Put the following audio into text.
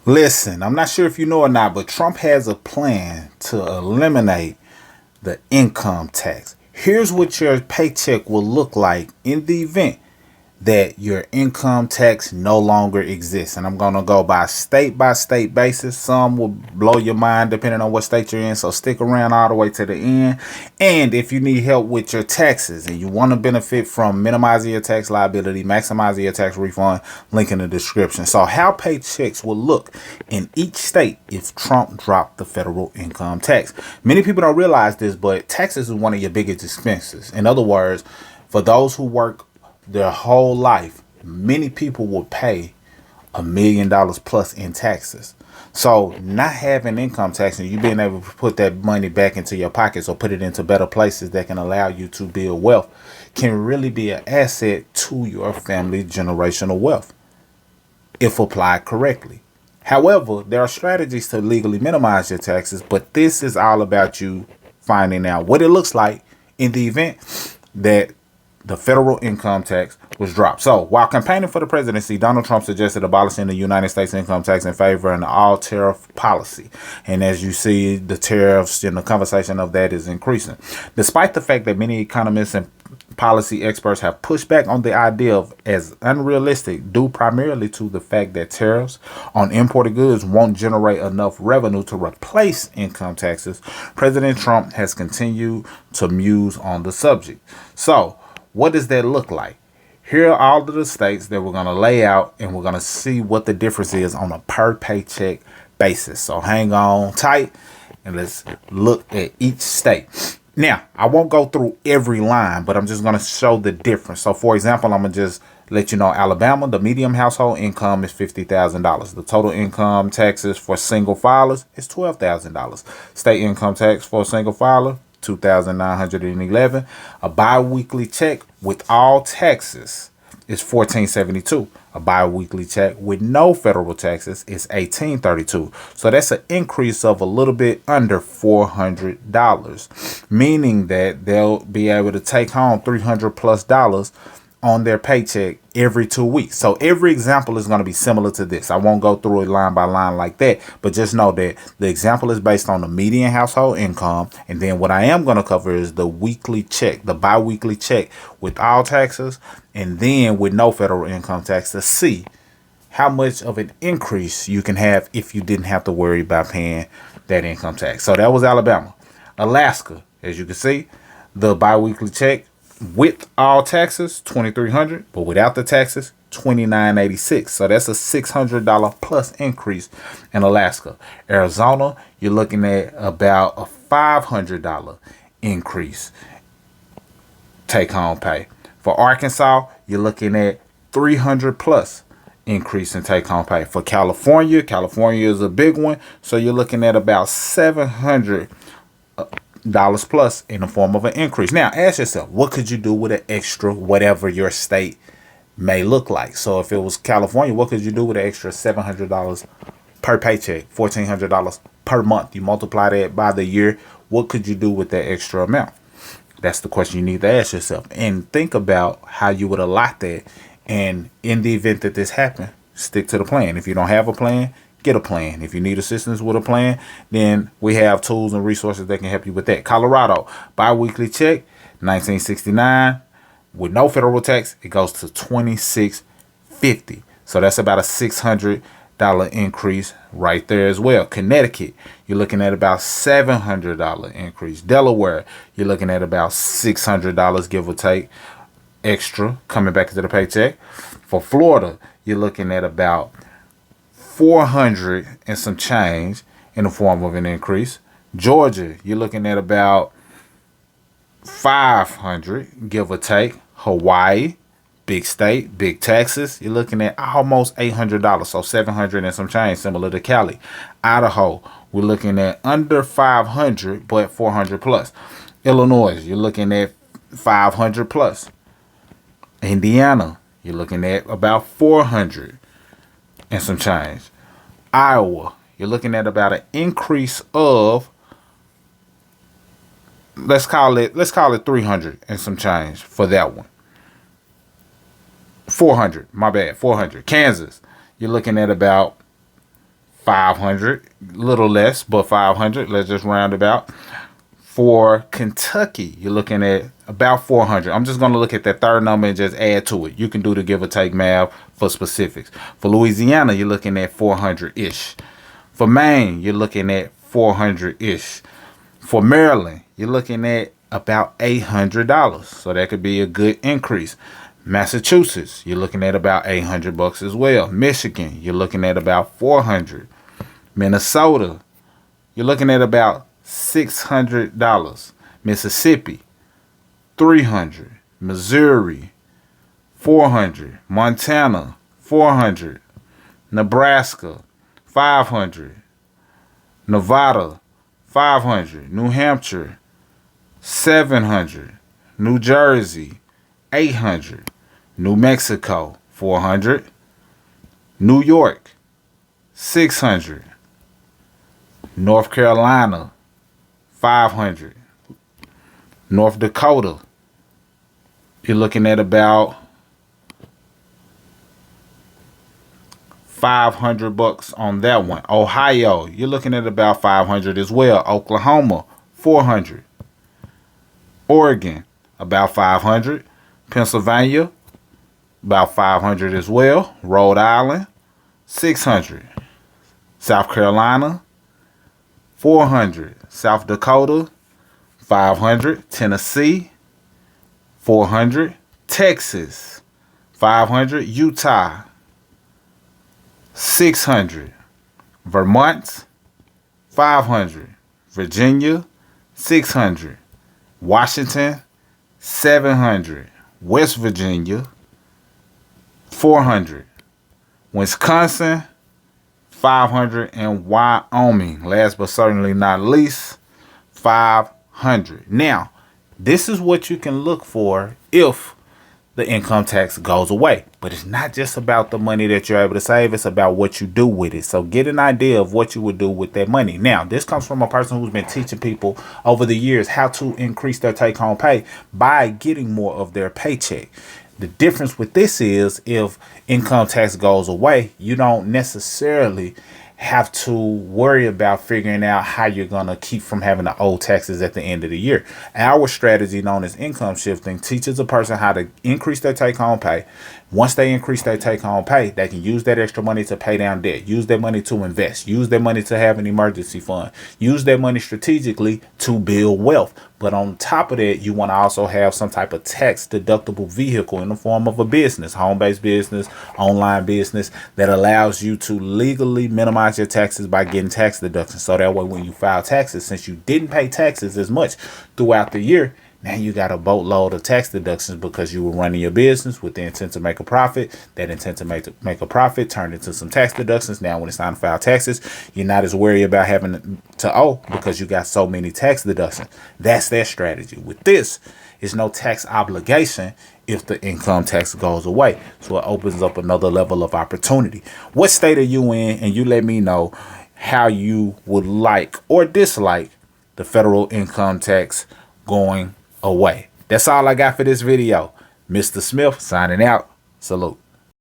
Listen, I'm not sure if you know or not, but Trump has a plan to eliminate the income tax. Here's what your paycheck will look like in the event that your income tax no longer exists. And I'm going to go by state basis. Some will blow your mind depending on what state you're in. So stick around all the way to the end. And if you need help with your taxes and you want to benefit from minimizing your tax liability, maximizing your tax refund, link in the description. So how paychecks will look in each state if Trump dropped the federal income tax. Many people don't realize this, but taxes is one of your biggest expenses. In other words, for those who work their whole life, many people will pay $1 million plus in taxes. So not having income tax and you being able to put that money back into your pockets or put it into better places that can allow you to build wealth can really be an asset to your family generational wealth if applied correctly. However, there are strategies to legally minimize your taxes, but this is all about you finding out what it looks like in the event that the federal income tax was dropped. So, while campaigning for the presidency, Donald Trump suggested abolishing the United States income tax in favor of an all-tariff policy. And as you see, the tariffs and the conversation of that is increasing. Despite the fact that many economists and policy experts have pushed back on the idea of as unrealistic, due primarily to the fact that tariffs on imported goods won't generate enough revenue to replace income taxes, President Trump has continued to muse on the subject. So, what does that look like? Here are all of the states that we're going to lay out, and we're going to see what the difference is on a per paycheck basis. So hang on tight and let's look at each state. Now, I won't go through every line, but I'm just going to show the difference. So for example, I'm going to just let you know Alabama, the median household income is $50,000. The total income taxes for single filers is $12,000. State income tax for a single filer, $2,911. A bi-weekly check with all taxes is $1,472. A bi-weekly check with no federal taxes is $1,832. So that's an increase of a little bit under $400, meaning that they'll be able to take home $300+ on their paycheck every 2 weeks. So every example is going to be similar to this. I won't go through it line by line like that, but just know that the example is based on the median household income. And then what I am going to cover is the weekly check, the bi-weekly check with all taxes, and then with no federal income tax to see how much of an increase you can have if you didn't have to worry about paying that income tax. So that was Alabama. Alaska, as you can see, the bi-weekly check with all taxes, $2,300, but without the taxes, $2,986. So that's a $600 plus increase in Alaska. Arizona, you're looking at about a $500 increase take home pay. For Arkansas, you're looking at $300+ increase in take home pay. For California, California is a big one, so you're looking at about $700 plus in the form of an increase. Now ask yourself, what could you do with an extra whatever your state may look like? So if it was California, what could you do with an extra $700 per paycheck, $1,400 per month? You multiply that by the year, what could you do with that extra amount? That's the question you need to ask yourself, and think about how you would allot that. And in the event that this happened, stick to the plan. If you don't have a plan, get a plan. If you need assistance with a plan, then we have tools and resources that can help you with that. Colorado, bi-weekly check, $1,969. With no federal tax, it goes to $2,650. So that's about a $600 increase right there as well. Connecticut, you're looking at about $700 increase. Delaware, you're looking at about $600, give or take, extra coming back into the paycheck. For Florida, you're looking at about $400 and some change in the form of an increase. Georgia, you're looking at about $500, give or take. Hawaii, big state, big taxes, you're looking at almost $800, so $700 and some change, similar to Cali. Idaho, we're looking at under $500, but $400+. Illinois, you're looking at $500+. Indiana, you're looking at about $400 and some change. Iowa, you're looking at about an increase of, let's call it $300 and some change for that one. $400, my bad, $400. Kansas, you're looking at about 500, little less, but 500. Let's just round about. For Kentucky, you're looking at about 400. I'm just going to look at that third number and just add to it. You can do the give or take math for specifics. For Louisiana, you're looking at 400-ish. For Maine, you're looking at 400-ish. For Maryland, you're looking at about $800. So that could be a good increase. Massachusetts, you're looking at about $800 as well. Michigan, you're looking at about 400. Minnesota, you're looking at about $600. Mississippi, 300. Missouri, 400. Montana, 400. Nebraska, 500. Nevada, 500. New Hampshire, 700. New Jersey, 800. New Mexico, 400. New York, 600. North Carolina, 500. North Dakota, you're looking at about $500 on that one. Ohio, you're looking at about 500 as well. Oklahoma, 400. Oregon, about 500. Pennsylvania, about 500 as well. Rhode Island, 600. South Carolina, 400. South Dakota, 500. Tennessee, 400. Texas, 500. Utah, 600. Vermont, 500. Virginia, 600. Washington, 700. West Virginia, 400. Wisconsin, 500. And Wyoming, last but certainly not least, 500. Now, this is what you can look for if the income tax goes away. But it's not just about the money that you're able to save. It's about what you do with it. So get an idea of what you would do with that money. Now, this comes from a person who's been teaching people over the years how to increase their take-home pay by getting more of their paycheck. The difference with this is if income tax goes away, you don't necessarily have to worry about figuring out how you're going to keep from having to owe taxes at the end of the year. Our strategy, known as income shifting, teaches a person how to increase their take-home pay. Once they increase their take-home pay, they can use that extra money to pay down debt, use that money to invest, use that money to have an emergency fund, use that money strategically to build wealth. But on top of that, you want to also have some type of tax deductible vehicle in the form of a business, home-based business, online business, that allows you to legally minimize your taxes by getting tax deductions. So that way, when you file taxes, since you didn't pay taxes as much throughout the year, now you got a boatload of tax deductions because you were running your business with the intent to make a profit. That intent to make a profit turned into some tax deductions. Now, when it's time to file taxes, you're not as worried about having to owe because you got so many tax deductions. That's their strategy. With this, it's no tax obligation if the income tax goes away. So it opens up another level of opportunity. What state are you in? And you let me know how you would like or dislike the federal income tax going away. That's all I got for this video. Mr. Smith signing out. Salute.